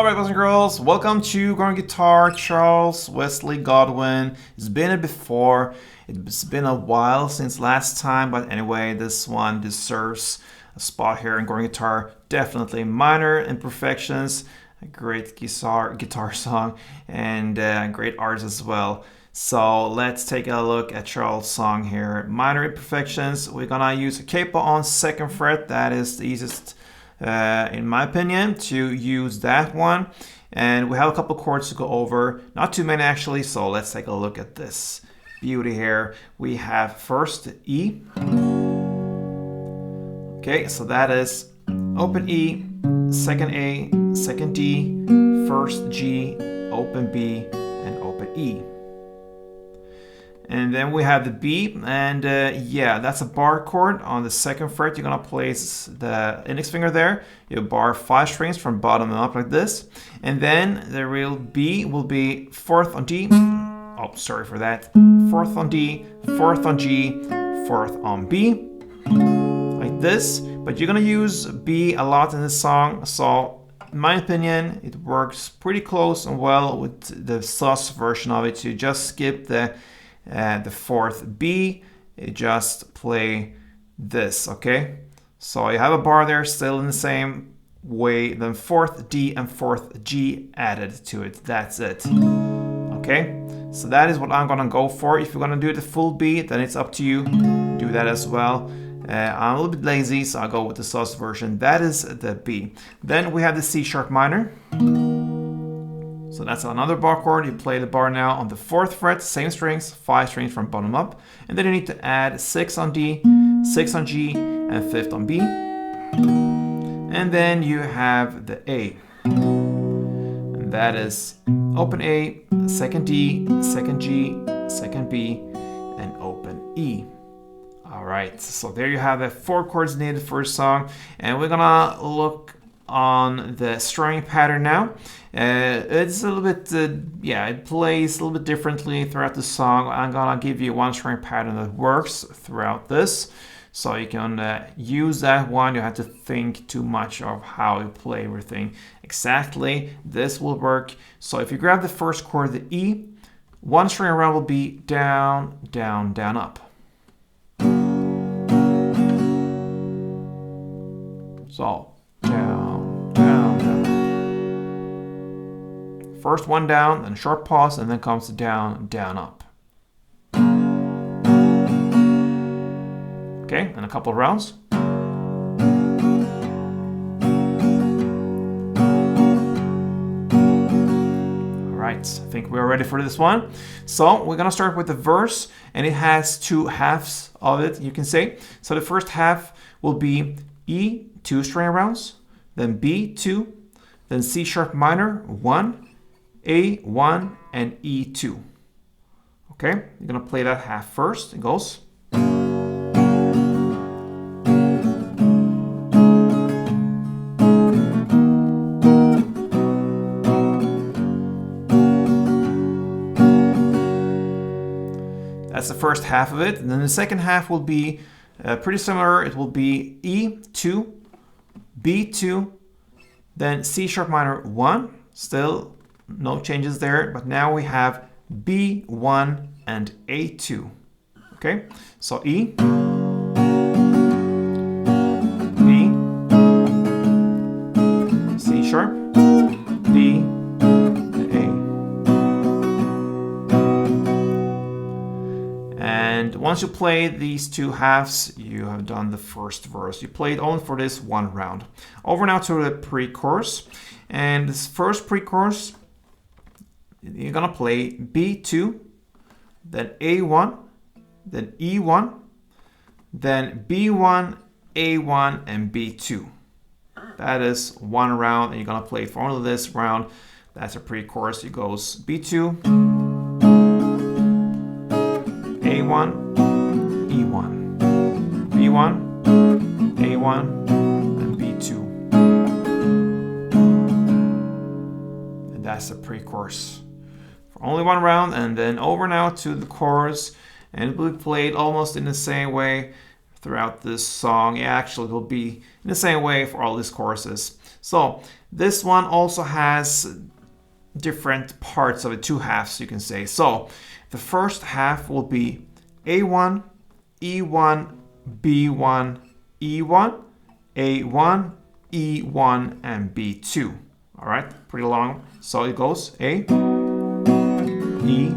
Alright, boys and girls, welcome to Growing Guitar. Charles Wesley Godwin. It's been it before. It's been a while since last time, but anyway, this one deserves a spot here in Growing Guitar. Definitely Minor Imperfections, a great guitar song, and great artist as well. So let's take a look at Charles' song here. Minor Imperfections. We're gonna use a capo on 2nd fret. That is the easiest, in my opinion, to use that one. And we have a couple chords to go over, not too many actually, so let's take a look at this beauty here. We have first the E. Okay, so that is open E, 2nd A, 2nd D, 1st G, open B, and open E. And then we have the B, and yeah, that's a bar chord on the 2nd fret. You're gonna place the index finger there. You bar 5 strings from bottom and up like this. And then the real B will be 4th on D. Oh, sorry for that. 4th on D, 4th on G, 4th on B, like this. But you're gonna use B a lot in this song, so in my opinion, it works pretty close and well with the sus version of it to just skip the 4th B, you just play this, okay? So you have a bar there still in the same way, then 4th D and 4th G added to it. That's it, okay? So that is what I'm gonna go for. If you're gonna do the full B, then it's up to you. Do that as well. I'm a little bit lazy, so I'll go with the sus version. That is the B. Then we have the C sharp minor. So that's another bar chord. You play the bar now on the 4th fret, same strings, 5 strings from bottom up. And then you need to add 6 on D, 6 on G, and 5th on B. And then you have the A. And that is open A, 2nd D, 2nd G, 2nd B, and open E. All right, so there you have the 4 chords needed for a song. And we're gonna look on the strumming pattern now. It's a little bit, yeah, it plays a little bit differently throughout the song. I'm gonna give you one strumming pattern that works throughout this, so you can use that one. You have to think too much of how you play everything exactly. This will work. So if you grab the first chord, the E, one string around will be down, down, down, up. So down, down, down. First one down, then short pause, and then comes down, down, up. Okay, and a couple of rounds. All right, I think we're ready for this one. So we're gonna start with the verse, and it has 2 halves of it, you can say. So the first half will be E, 2 string rounds, then B, 2, then C sharp minor, 1, A1, and E2. Okay, you're gonna play that half first. It goes. That's the first half of it. And then the second half will be pretty similar. It will be E2, B2, then C sharp minor 1, still no changes there, but now we have B1 and A2. Okay, so E, B, C sharp, B, and A. And once you play these 2 halves, you have done the first verse. You played only for this one round. Over now to the pre-chorus. And this first pre-chorus, you're gonna play B2, then A1, then E1, then B1, A1, and B2. That is one round, and you're gonna play for only this round. That's a pre-chorus. It goes B2, A1, E1, B1, A1, and B2. And that's the pre-chorus. For only one round, and then over now to the chorus, and it will be played almost in the same way throughout this song. It actually will be in the same way for all these choruses. So this one also has different parts of it, two halves you can say. So the first half will be A1, E1, B1, E1, A1, E1, and B2. All right, pretty long. So it goes A, E,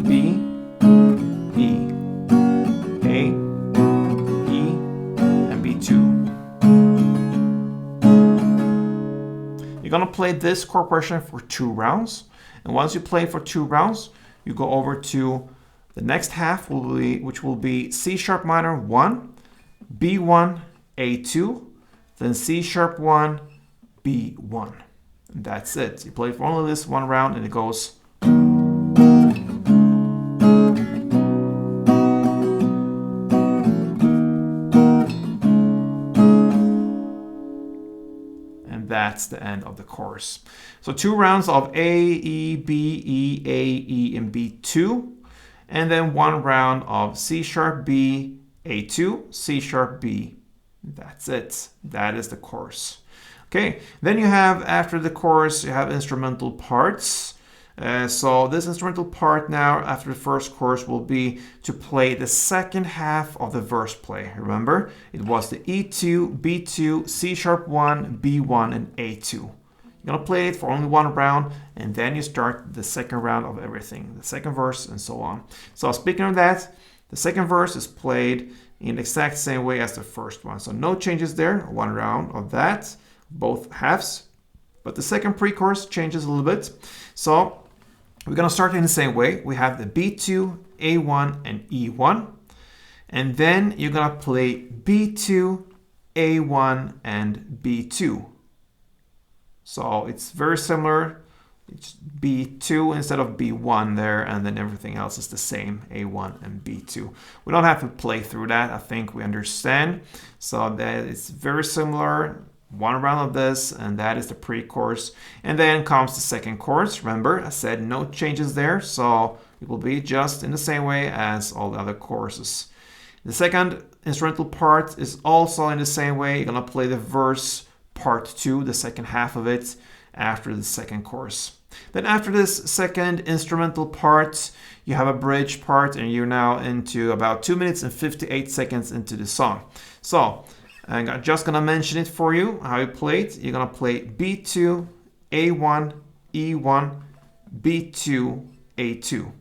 B, E, A, E, and B2. You're gonna play this chord progression for 2 rounds. And once you play for 2 rounds, you go over to the next half, which will be C sharp minor 1, B1, A2, then C sharp 1, B1. And that's it. You play for only this 1 round and it goes. And that's the end of the chorus. So 2 rounds of A, E, B, E, A, E, and B2. And then 1 round of C sharp, B, A2, C sharp, B. That's it. That is the chorus. Okay, then you have, after the chorus, you have instrumental parts. So this instrumental part now, after the first chorus, will be to play the second half of the verse play. Remember, it was the E2, B2, C sharp 1, B1, and A2. You're gonna play it for only 1 round, and then you start the second round of everything, the second verse, and so on. So speaking of that, the second verse is played in the exact same way as the first one. So no changes there, 1 round of that, both halves. But the second pre-chorus changes a little bit. So we're gonna start in the same way. We have the B2, A1, and E1. And then you're gonna play B2, A1, and B2. So it's very similar. It's B2 instead of B1 there, and then everything else is the same, A1 and B2. We don't have to play through that. I think we understand. So that it's very similar. 1 round of this, and that is the pre-chorus. And then comes the second chorus. Remember, I said no changes there, so it will be just in the same way as all the other choruses. The second instrumental part is also in the same way. You're gonna play the verse part 2, the second half of it, after the second chorus. Then after this second instrumental part, you have a bridge part, and you're now into about 2 minutes and 58 seconds into the song. So I'm just gonna mention it for you, how you play it. You're gonna play B2, A1, E1, B2, A2.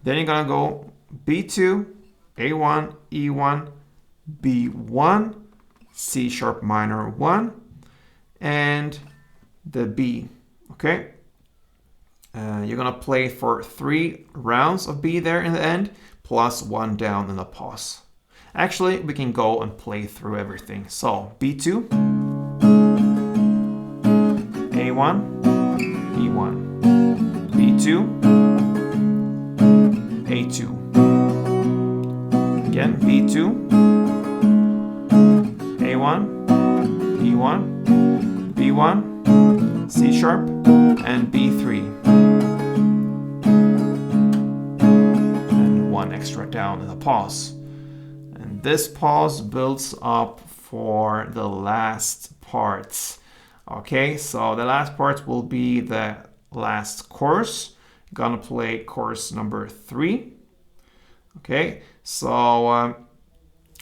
Then you're gonna go B2, A1, E1, B1, C sharp minor 1, and the B, okay? You're gonna play for 3 rounds of B there in the end, plus 1 down in the pause. Actually, we can go and play through everything. So B2, A1, E1, B2, A2. Again, B2, A1, E1, B1, C sharp, and B3. And 1 extra down in the pause. And this pause builds up for the last parts. Okay, so the last part will be the last chorus. Gonna play chorus number 3. Okay, so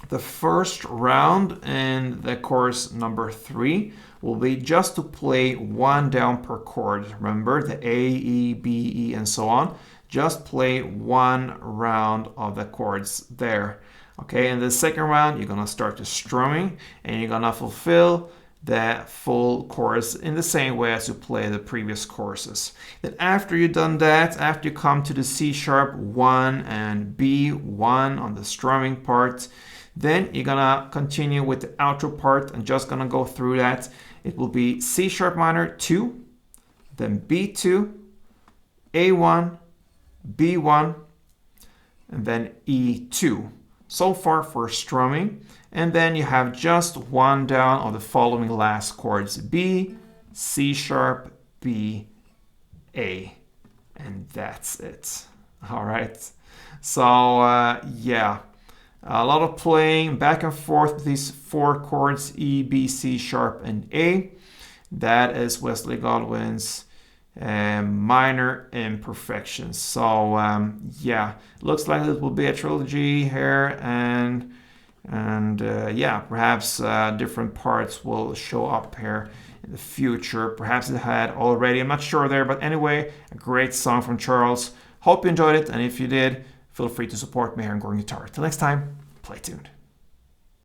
the first round in the chorus number 3 will be just to play 1 down per chord. Remember the A, E, B, E, and so on. Just play 1 round of the chords there. Okay, in the second round, you're gonna start the strumming, and you're gonna fulfill the full chorus in the same way as you play the previous choruses. Then after you've done that, after you come to the C sharp 1 and B1 on the strumming part, then you're gonna continue with the outro part and just gonna go through that. It will be C sharp minor 2, then B2, A1, B1, and then E2. So far for strumming. And then you have just 1 down of the following last chords: B, C sharp, B, A. And that's it. All right. So yeah, A lot of playing back and forth with these 4 chords, E, B, C sharp, and A. That is Wesley Godwin's minor imperfections. So yeah, looks like it will be a trilogy here, and yeah, perhaps different parts will show up here in the future. Perhaps it had already, I'm not sure there, but anyway, a great song from Charles. Hope you enjoyed it, and if you did, feel free to support me here on Growing Guitar. Till next time, play tuned.